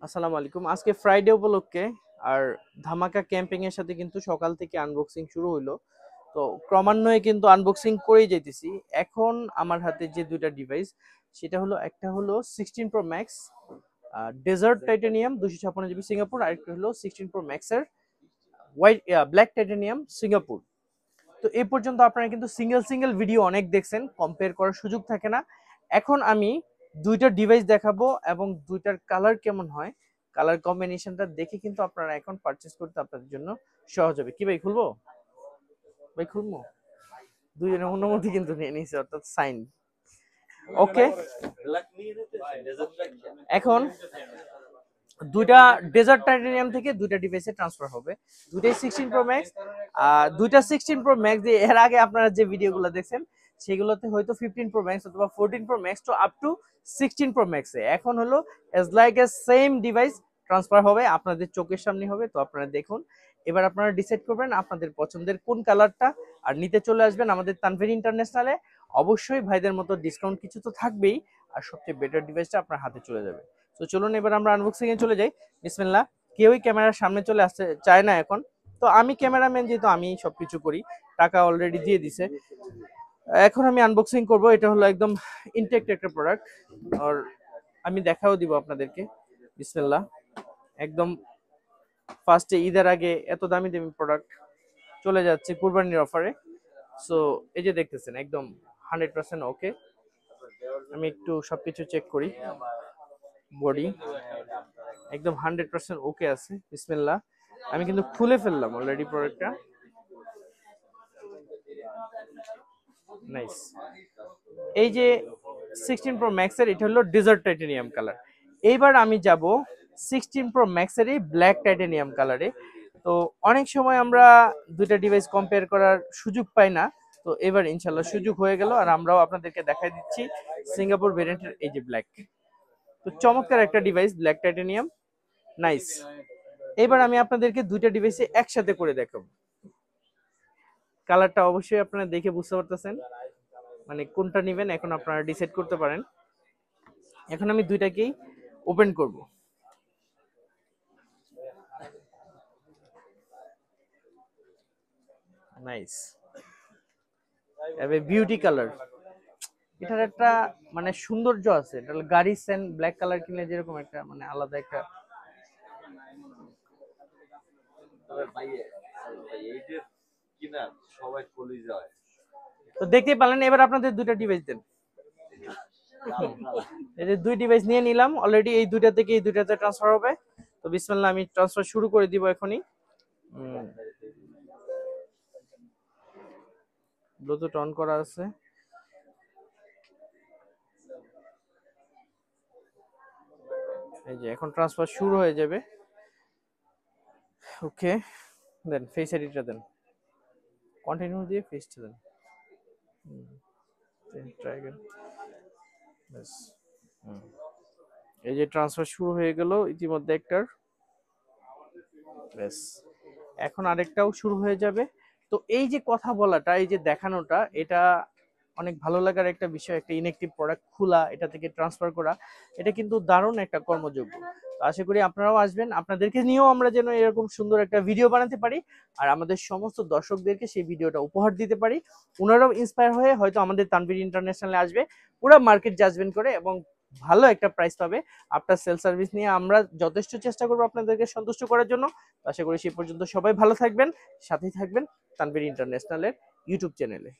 আসসালামু আলাইকুম। আজকে ফ্রাইডে উপলক্ষে আর ধামাকা ক্যাম্পিং এর সাথে কিন্তু সকাল থেকে আনবক্সিং শুরু হইলো। তো ক্রমান্বয়ে কিন্তু আনবক্সিং করেই যাইতেছি। এখন আমার হাতে যে দুইটা ডিভাইস সেটা হলো একটা হলো 16 Pro Max desert titanium 256 GB Singapore, আর একটা হলো 16 Pro Max এর হোয়াইট ব্ল্যাক টাইটানিয়াম সিঙ্গাপুর। তো এই পর্যন্ত আপনারা কিন্তু সিঙ্গেল সিঙ্গেল ভিডিও অনেক দেখছেন, কম্পেয়ার করার সুযোগ থাকে না। এখন আমি দুইটা ডিভাইস দেখাবো এবং দুইটার কালার কেমন হয়, কালার কম্বিনেশনটা দেখে কিন্তু আপনারা এখন পারচেজ করতে আপনাদের জন্য সহজ হবে। কি ভাই খুলবো? ভাই খুলবো? দুইজনের অনুমতি কিন্তু নিয়ে নিয়েছে, অর্থাৎ সাইন। ওকে, এখন দুইটা ডেজার্ট টাইটানিয়াম থেকে দুইটা ডিভাইসে ট্রান্সফার হবে। দুইটাই 16 প্রো ম্যাক্স। দুইটা 16 প্রো ম্যাক্স দিয়ে এর আগে আপনারা যে ভিডিওগুলো দেখছেন সেগুলোতে হয়তো 15 প্রো ম্যাক্স অথবা 14 pro max to up to 16 pro ম্যাক্সে। এখন হলো as like a same device transfer হবে, আপনাদের চোখের সামনে হবে। তো আপনারা দেখুন, এবার আপনারা ডিসাইড করবেন আপনাদের পছন্দের কোন কালারটা, আর নিতে চলে আসবেন আমাদের তানভীর ইন্টারন্যাশনালে। অবশ্যই ভাইদের মতো ডিসকাউন্ট কিছু তো থাকবেই, আর সবচেয়ে বেটার ডিভাইসটা আপনার হাতে চলে যাবে। তো চলুন এবার আমরা আনবক্সিং এ চলে যাই। বিসমিল্লাহ। কেউই ক্যামেরার সামনে চলে আসতে চায় না এখন, তো আমি ক্যামেরাম্যান যেহেতু আমি সবকিছু করি, টাকা অলরেডি দিয়ে দিছে। এখন আমি আনবক্সিং করব। এটা হলো একদম ইনটেক্ট একটা প্রোডাক্ট, আর আমি দেখাও দিব আপনাদেরকে। বিসমিল্লাহ। একদম ফার্স্টে ঈদের আগে এত দামি দামি প্রোডাক্ট চলে যাচ্ছে কুরবানির অফারে। সো এই যে দেখতেছেন একদম 100% ওকে। আমি একটু সবকিছু চেক করি। বডি একদম 100% ওকে আছে। বিসমিল্লাহ। আমি কিন্তু খুলে ফেললাম অলরেডি প্রোডাক্টটা। নাইস। এই যে 16 প্রো ম্যাক্স এর এটা হলো ডেজার্ট টাইটানিয়াম কালার। এইবার আমি যাব 16 প্রো ম্যাক্স এর ব্ল্যাক টাইটানিয়াম কালারে। তো অনেক সময় আমরা দুইটা ডিভাইস কম্পেয়ার করার সুযোগ পাই না, তো এবার ইনশাল্লাহ সুযোগ হয়ে গেল, আর আমরাও আপনাদেরকে দেখাই দিচ্ছি সিঙ্গাপুর ভেরিয়েন্টের এই যে ব্ল্যাক। তো চমৎকার একটা ডিভাইস ব্ল্যাক টাইটানিয়াম, নাইস। এবার আমি আপনাদেরকে দুইটা ডিভাইসে একসাথে করে দেখাবো। কালারটা অবশ্যই আপনারা দেখে বুঝতে পারতেছেন, মানে কোনটা নেবেন এখন আপনারা ডিসাইড করতে পারেন। এখন আমি দুইটাকেই ওপেন করব। নাইস, এবে বিউটি কালার। এটার একটা মানে সৌন্দর্য আছে, এটা হলো গাড়ি সেন ব্ল্যাক কালার কিনলে যেরকম একটা মানে আলাদা একটা। তো দেখতেই পারলেন। এবার আপনাদের দুইটা ডিভাইস দেন। এই যে দুই ডিভাইস নিয়ে নিলাম অলরেডি, এই দুইটা থেকে এই দুইটাতে ট্রান্সফার হবে। তো বিসমিল্লাহ, আমি ট্রান্সফার শুরু করে দিব এখনই। ব্লুটুথ অন করা আছে। এই যে এখন ট্রান্সফার শুরু হয়ে যাবে। ওকে, দেন ফেস এডিটটা দেন, কন্টিনিউ দিয়ে ফেসটা দেন। Try again. বাস। এই যে ট্রান্সফার শুরু হয়ে গেল ইতিমধ্যে একটার। ব্যাস, এখন আরেকটাও শুরু হয়ে যাবে। তো এই যে কথা বলাটা, এই যে দেখানোটা, এটা অনেক ভালো লাগার একটা বিষয়। একটা ইনঅ্যাকটিভ প্রোডাক্ট খোলা, এটা থেকে ট্রান্সফার করা, এটা কিন্তু দারুণ একটা কর্মযোগ্য। তো আশা করি আপনারাও আসবেন, আপনাদেরকে নিয়েও আমরা যেন এরকম সুন্দর একটা ভিডিও বানাতে পারি, আর আমাদের সমস্ত দর্শকদেরকে সেই ভিডিওটা উপহার দিতে পারি। ওনারাও ইন্সপায়ার হয়ে হয়তো আমাদের তানভীর ইন্টারন্যাশনালে আসবে, পুরো মার্কেট জাজমেন্ট করে, এবং ভালো একটা প্রাইস পাবে। আফটার সেল সার্ভিস নিয়ে আমরা যথেষ্ট চেষ্টা করবো আপনাদেরকে সন্তুষ্ট করার জন্য। আশা করি সেই পর্যন্ত সবাই ভালো থাকবেন, সাথেই থাকবেন তানভীর ইন্টারন্যাশনালের ইউটিউব চ্যানেলে।